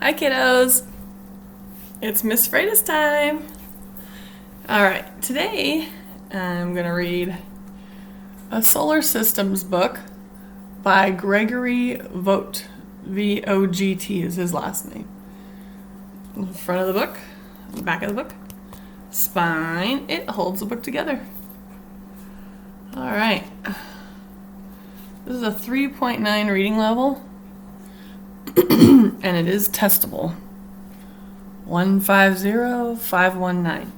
Hi kiddos, it's Miss Freitas time. Alright, today I'm going to read a solar systems book by Gregory Vogt. V-O-G-T is his last name. The front of the book, the back of the book, spine, it holds the book together. Alright, this is a 3.9 reading level. And it is testable. 150519.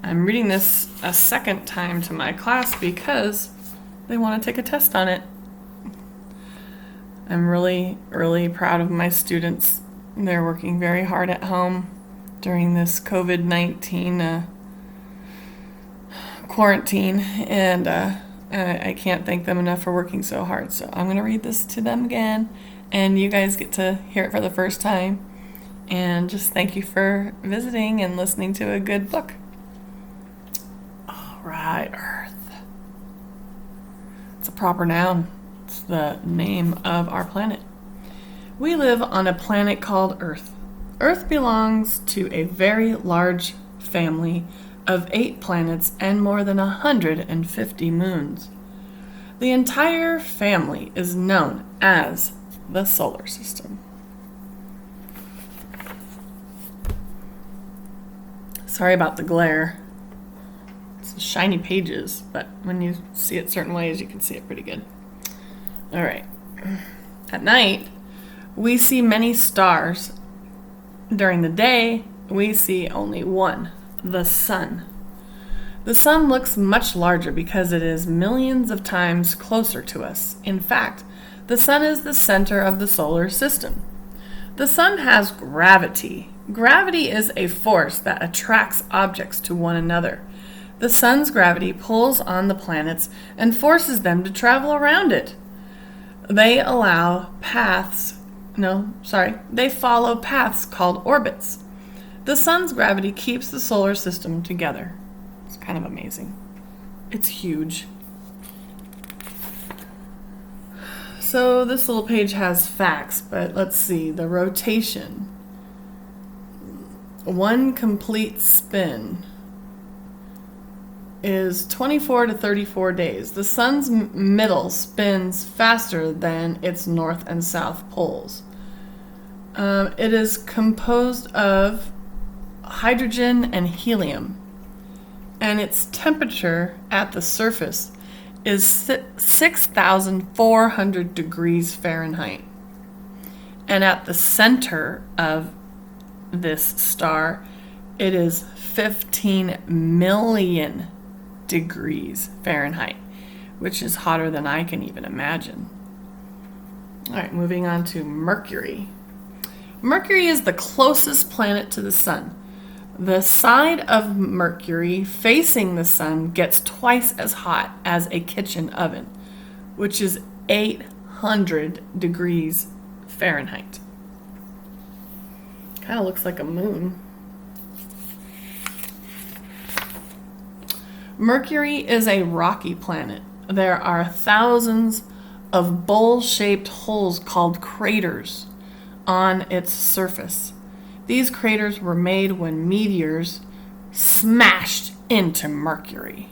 I'm reading this a second time to my class because they want to take a test on it. I'm really, really proud of my students. They're working very hard at home during this COVID-19 quarantine, and I can't thank them enough for working so hard. So I'm going to read this to them again. And you guys get to hear it for the first time. And just thank you for visiting and listening to a good book. All right, Earth. It's a proper noun. It's the name of our planet. We live on a planet called Earth. Earth belongs to a very large family of 8 planets and more than 150 moons. The entire family is known as the solar system. Sorry about the glare. It's shiny pages, but when you see it certain ways, you can see it pretty good. All right. At night, we see many stars. During the day, we see only one, the sun. The sun looks much larger because it is millions of times closer to us. In fact, the sun is the center of the solar system. The sun has gravity. Gravity is a force that attracts objects to one another. The sun's gravity pulls on the planets and forces them to travel around it. They follow paths called orbits. The sun's gravity keeps the solar system together. It's kind of amazing. It's huge. So this little page has facts, but let's see. The rotation. One complete spin is 24 to 34 days. The sun's middle spins faster than its north and south poles. It is composed of hydrogen and helium, and its temperature at the surface is 6,400 degrees Fahrenheit. And at the center of this star, it is 15 million degrees Fahrenheit, which is hotter than I can even imagine. All right, moving on to Mercury. Mercury is the closest planet to the sun. The side of Mercury facing the sun gets twice as hot as a kitchen oven, which is 800 degrees Fahrenheit. Kind of looks like a moon. Mercury is a rocky planet. There are thousands of bowl-shaped holes called craters on its surface. These craters were made when meteors smashed into Mercury.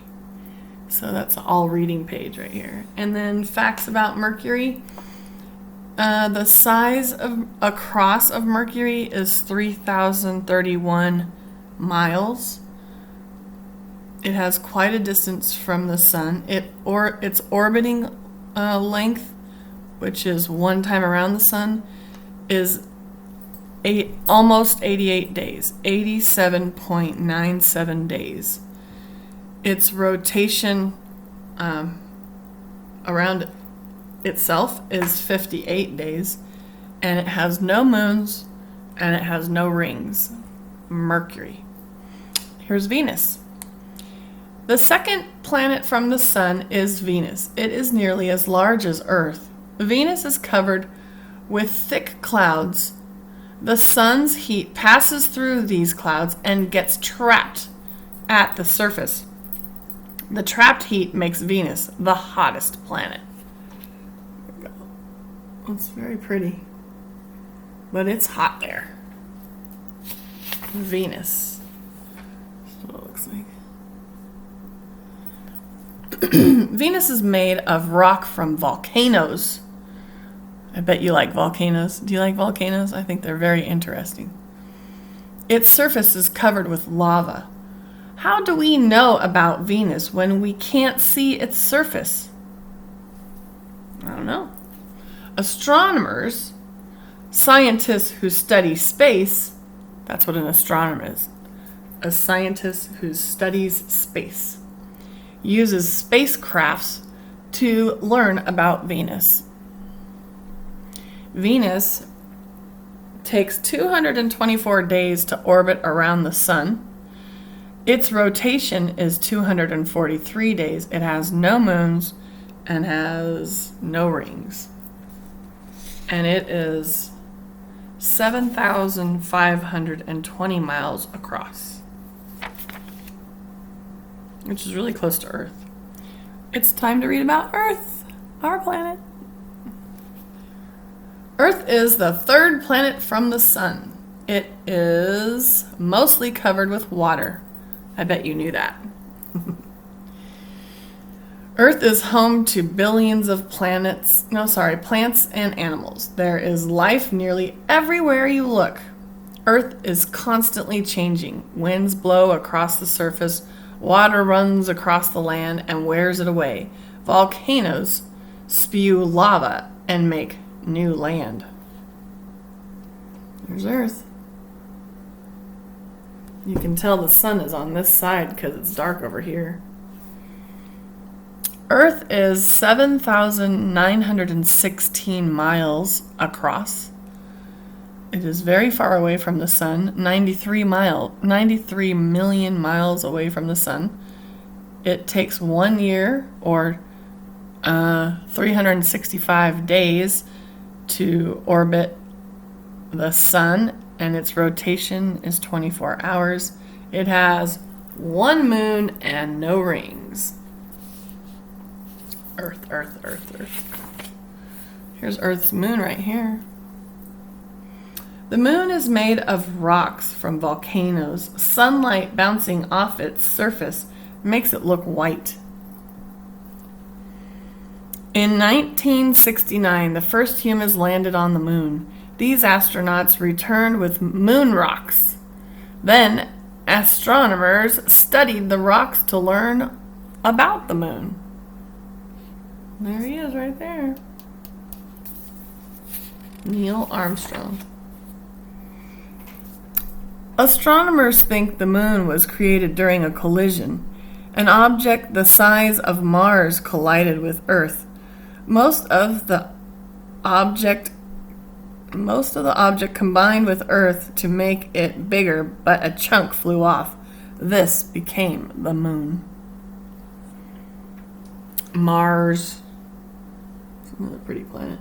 So that's an all reading page right here. And then facts about Mercury. The size of a cross of Mercury is 3,031 miles. It has quite a distance from the sun. Its orbiting length, which is one time around the sun, is almost 88 days, 87.97 days. Its rotation around itself is 58 days, and it has no moons, and it has no rings. Mercury. Here's Venus. The second planet from the sun is Venus. It is nearly as large as Earth. Venus is covered with thick clouds. The sun's heat passes through these clouds and gets trapped at the surface. The trapped heat makes Venus the hottest planet. It's very pretty. but it's hot there. Venus. That's what it looks like. Venus is made of rock from volcanoes. I bet you like volcanoes. Do you like volcanoes? I think they're very interesting. Its surface is covered with lava. How do we know about Venus when we can't see its surface? I don't know. Astronomers, scientists who study space, that's what an astronomer is. A scientist who studies space uses spacecrafts to learn about Venus. Venus takes 224 days to orbit around the sun. Its rotation is 243 days. It has no moons and has no rings. And it is 7,520 miles across, which is really close to Earth. It's time to read about Earth, our planet. Earth is the third planet from the sun. It is mostly covered with water. I bet you knew that. Earth is home to billions of plants and animals. There is life nearly everywhere you look. Earth is constantly changing. Winds blow across the surface, water runs across the land and wears it away. Volcanoes spew lava and make new land. There's Earth. You can tell the sun is on this side because it's dark over here. Earth is 7,916 miles across. It is very far away from the sun, 93 million miles away from the sun. It takes 1 year or 365 days to orbit the sun, and its rotation is 24 hours. It has 1 moon and no rings. Earth, Earth, Earth, Earth. Here's Earth's moon right here. The moon is made of rocks from volcanoes. Sunlight bouncing off its surface makes it look white. In 1969, the first humans landed on the moon. These astronauts returned with moon rocks. Then, astronomers studied the rocks to learn about the moon. There he is right there. Neil Armstrong. Astronomers think the moon was created during a collision. An object the size of Mars collided with Earth. Most of the object combined with Earth to make it bigger, but a chunk flew off. This became the moon. Mars. It's another pretty planet.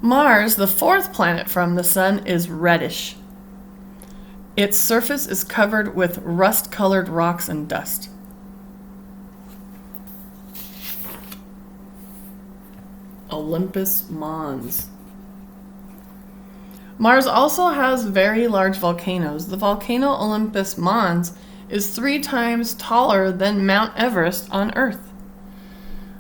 Mars, the fourth planet from the sun, is reddish. Its surface is covered with rust-colored rocks and dust. Olympus Mons. Mars also has very large volcanoes. The volcano Olympus Mons is 3 times taller than Mount Everest on Earth.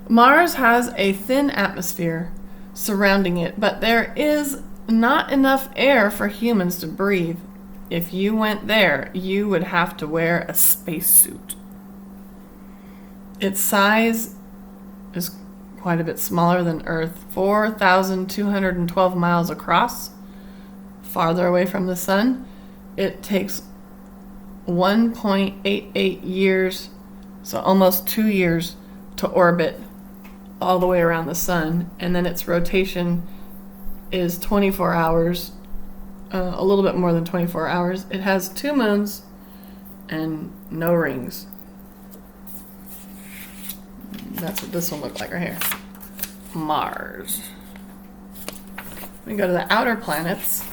Mars has a thin atmosphere surrounding it, but there is not enough air for humans to breathe. If you went there, you would have to wear a spacesuit. Its size is quite a bit smaller than Earth, 4,212 miles across, farther away from the sun. It takes 1.88 years, so almost 2 years, to orbit all the way around the sun, and then its rotation is 24 hours, a little bit more than 24 hours. It has 2 moons and no rings. That's what this one looked like right here. Mars. We go to the outer planets.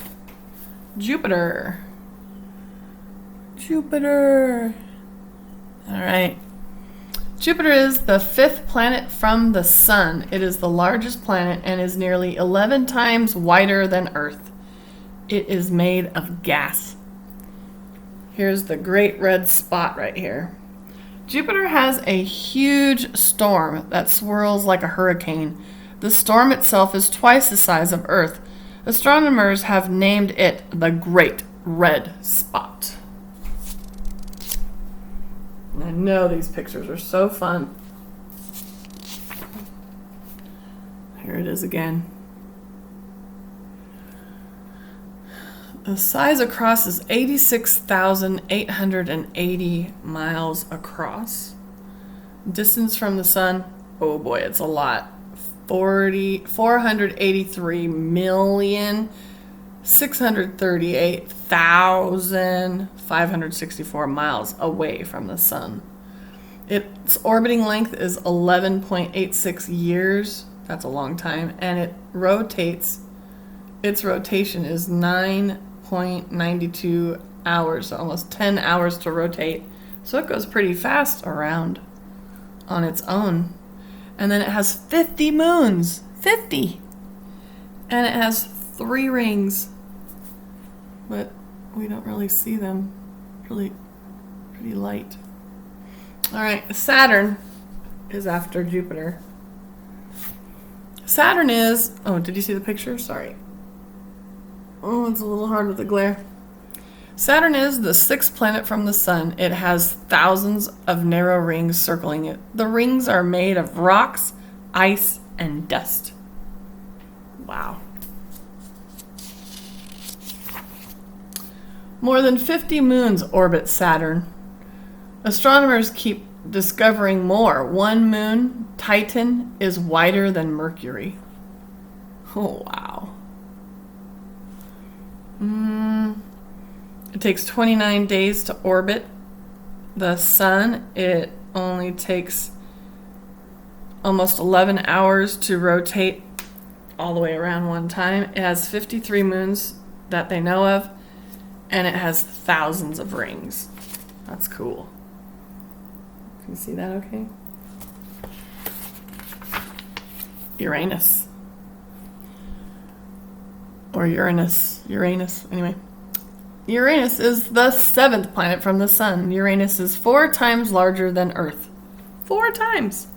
Jupiter. All right. Jupiter is the 5th planet from the Sun. It is the largest planet and is nearly 11 times wider than Earth. It is made of gas. Here's the great red spot right here. Jupiter has a huge storm that swirls like a hurricane. The storm itself is twice the size of Earth. Astronomers have named it the Great Red Spot. I know these pictures are so fun. Here it is again. The size across is 86,880 miles across. Distance from the Sun, oh boy, it's a lot. 483,638,564 miles away from the Sun. Its orbiting length is 11.86 years. That's a long time. And it rotates. Its rotation is 9.92 hours, so almost 10 hours to rotate. So it goes pretty fast around on its own. And then it has 50 moons. 50! And it has 3 rings. But we don't really see them. Really pretty light. Alright, Saturn is after Jupiter. Saturn is... Oh, did you see the picture? Sorry. Oh, it's a little hard with the glare. Saturn is the 6th planet from the Sun. It has thousands of narrow rings circling it. The rings are made of rocks, ice, and dust. Wow. More than 50 moons orbit Saturn. Astronomers keep discovering more. One moon, Titan, is wider than Mercury. Oh, wow. It takes 29 days to orbit the Sun. It only takes almost 11 hours to rotate all the way around one time. It has 53 moons that they know of, and it has thousands of rings. That's cool. Can you see that okay? Uranus. Or Uranus. Anyway. Uranus is the 7th planet from the Sun. Uranus is 4 times larger than Earth. 4 times!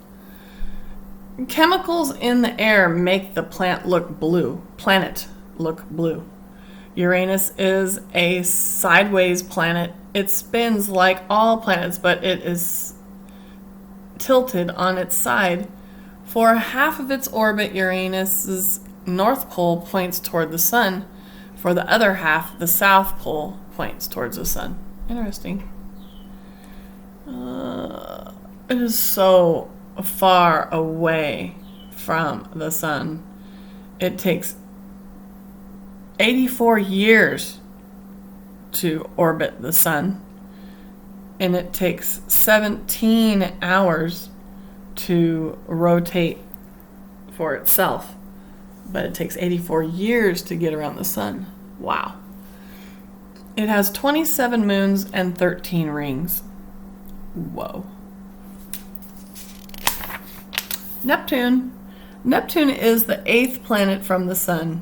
Chemicals in the air make the planet look blue. Uranus is a sideways planet. It spins like all planets, but it is tilted on its side. For half of its orbit, Uranus's north pole points toward the Sun. For the other half, the south pole points towards the Sun. Interesting. It is so far away from the Sun. It takes 84 years to orbit the Sun. And it takes 17 hours to rotate for itself. But it takes 84 years to get around the Sun. Wow. It has 27 moons and 13 rings. Whoa. Neptune. Neptune is the 8th planet from the Sun.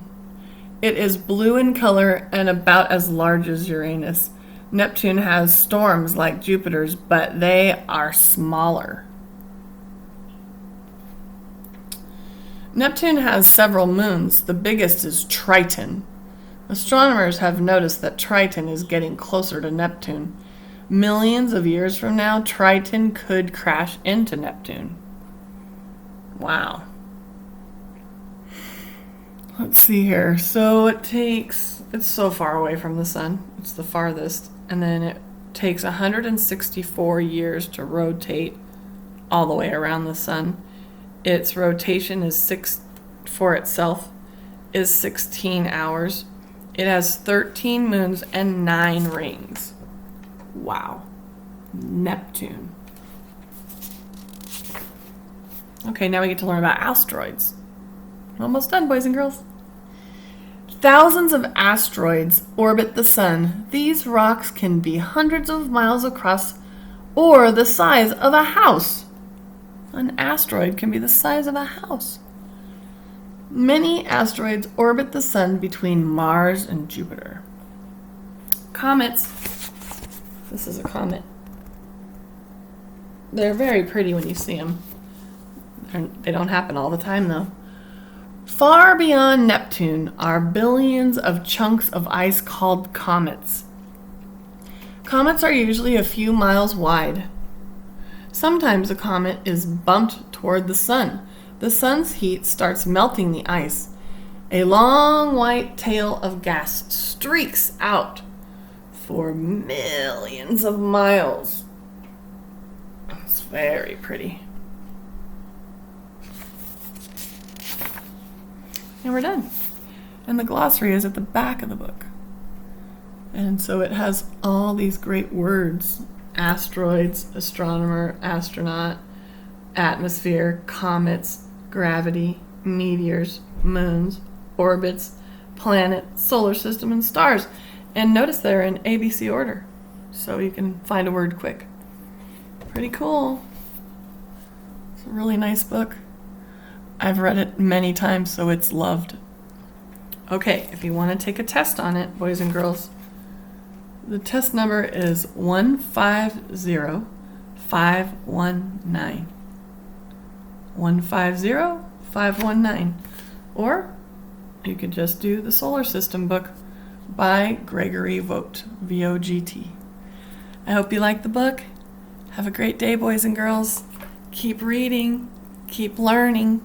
It is blue in color and about as large as Uranus. Neptune has storms like Jupiter's, but they are smaller. Neptune has several moons. The biggest is Triton. Astronomers have noticed that Triton is getting closer to Neptune. Millions of years from now, Triton could crash into Neptune. Wow. Let's see here. So it's so far away from the Sun. It's the farthest. And then it takes 164 years to rotate all the way around the Sun. Its rotation is for itself is 16 hours. It has 13 moons and 9 rings. Wow. Neptune. Okay, now we get to learn about asteroids. Almost done, boys and girls. Thousands of asteroids orbit the Sun. These rocks can be hundreds of miles across or the size of a house. An asteroid can be the size of a house. Many asteroids orbit the sun between Mars and Jupiter. Comets. This is a comet. They're very pretty when you see them. They don't happen all the time, though. Far beyond Neptune are billions of chunks of ice called comets. Comets are usually a few miles wide. Sometimes a comet is bumped toward the sun. The sun's heat starts melting the ice. A long white tail of gas streaks out for millions of miles. It's very pretty. And we're done. And the glossary is at the back of the book. And so it has all these great words: asteroids, astronomer, astronaut, atmosphere, comets, gravity, meteors, moons, orbits, planet, solar system, and stars. And notice they're in ABC order, so you can find a word quick. Pretty cool. It's a really nice book. I've read it many times, so it's loved. Okay, if you want to take a test on it, boys and girls, the test number is 150519. 150519. Or you could just do the Solar System book by Gregory Vogt, V-O-G-T. I hope you like the book. Have a great day, boys and girls. Keep reading. Keep learning.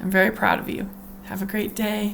I'm very proud of you. Have a great day.